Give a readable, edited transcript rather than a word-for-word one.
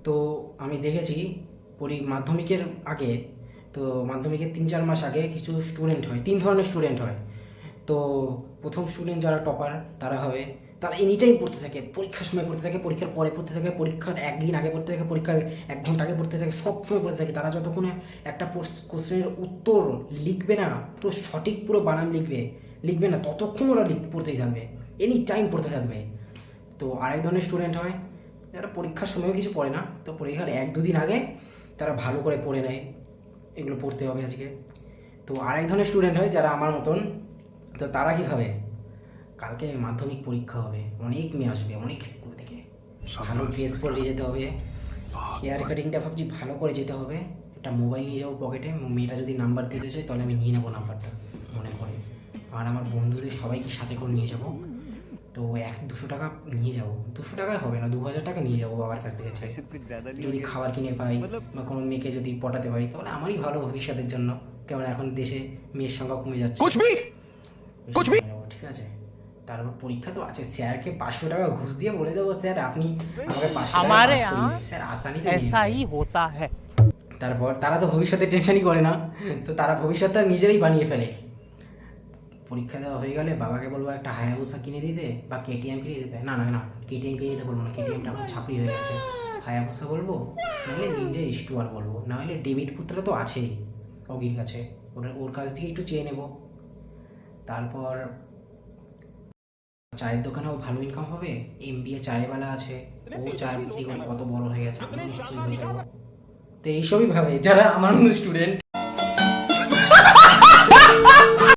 তো আমি দেখেছি মাধ্যমিকের আগে, তো মাধ্যমিকের 3-4 মাস আগে কিছু স্টুডেন্ট হয়, 3 ধরনের স্টুডেন্ট হয়। তো প্রথম স্টুডেন্ট যারা টপার তারা হবে, তারা এনি টাইম পড়তে থাকে, পরীক্ষার সময় পড়তে থাকে, পরীক্ষার পরে পড়তে থাকে, পরীক্ষার একদিন আগে পড়তে থাকে, পরীক্ষার 1 ঘন্টা আগে পড়তে থাকে, সব সময় পড়তে থাকে। তারা যতক্ষণে একটা কোশ্চেনের উত্তর লিখবে না, পুরো সঠিক পুরো বানান লিখবে না, ততক্ষণ ওরা পড়তেই থাকবে, এনি টাইম পড়তে থাকবে। তো আরেক ধরনের স্টুডেন্ট হয় যারা পরীক্ষার সময়ও কিছু পড়ে না, তো পরীক্ষার 1-2 দিন আগে তারা ভালো করে পড়ে নেয়, এগুলো পড়তে হবে আজকে। তো আরেক ধরনের স্টুডেন্ট হয় যারা আমার মতন, তো তারা কী ভাবে, কালকে মাধ্যমিক পরীক্ষা হবে, অনেক মেয়ে আসবে অনেক স্কুল থেকে, ভালো ড্রেস পরে যেতে হবে, হেয়ার কাটিংটা ভাবছি ভালো করে যেতে হবে, একটা মোবাইল নিয়ে যাবো পকেটে, মেয়েটা যদি নাম্বার দিতে চায় তাহলে আমি নিয়ে নেবো নাম্বারটা মনে করে, আর আমার বন্ধুদের সবাইকে সাথে করে নিয়ে যাবো। তো 100-200 টাকা নিয়ে যাবো, 200 টাকায় হবে না, 2000 টাকা নিয়ে যাবো বাবার কাছ থেকে চাই, যদি খাবার কিনে পাই বা কোনো মেয়েকে যদি পটাতে পারি তাহলে আমারই ভালো ভবিষ্যতের জন্য। কেমন এখন দেশে মেয়ের সংখ্যা কমে যাচ্ছে, ঠিক আছে। তারপর পরীক্ষা তো আছে, স্যারকে 500 টাকা ঘুষ দিয়ে বলে দেবো, স্যার আপনি আমাকে 500 টাকা পাস করিয়ে দিন, স্যার আসানিতে ऐसा ही होता है। তারপর তারা তো ভবিষ্যতে টেনশনই করে না, তো তারা ভবিষ্যৎটা নিজেরাই বানিয়ে ফেলে। পরীক্ষা দেওয়া হয়ে গেলে বাবাকে বলবো একটা হায়াবুসা কিনে দিতে বা কেটিএম কিনে দিতে, না না না, কেটিএম কিনে দিতে বলবো না, কেটিএমটা এখন ছাপড়ি হয়ে গেছে, হায়াবুসা বলবো, নাহলে নিনজা স্টুয়ার বলবো, নাহলে ডেভিড পুত্রা তো আছেই অগির কাছে, ওর কাছ থেকে একটু চেয়ে নেবো। তারপর চায়ের দোকানেও ভালো ইনকাম হবে, এমবিএ চায়ওয়ালা আছে, ও চা বিক্রি করে কত বড় হয়ে গেছে, আমি নিশ্চয়ই হয়ে যাবো। তো এইসবই ভাবে যারা আমার মতো স্টুডেন্ট।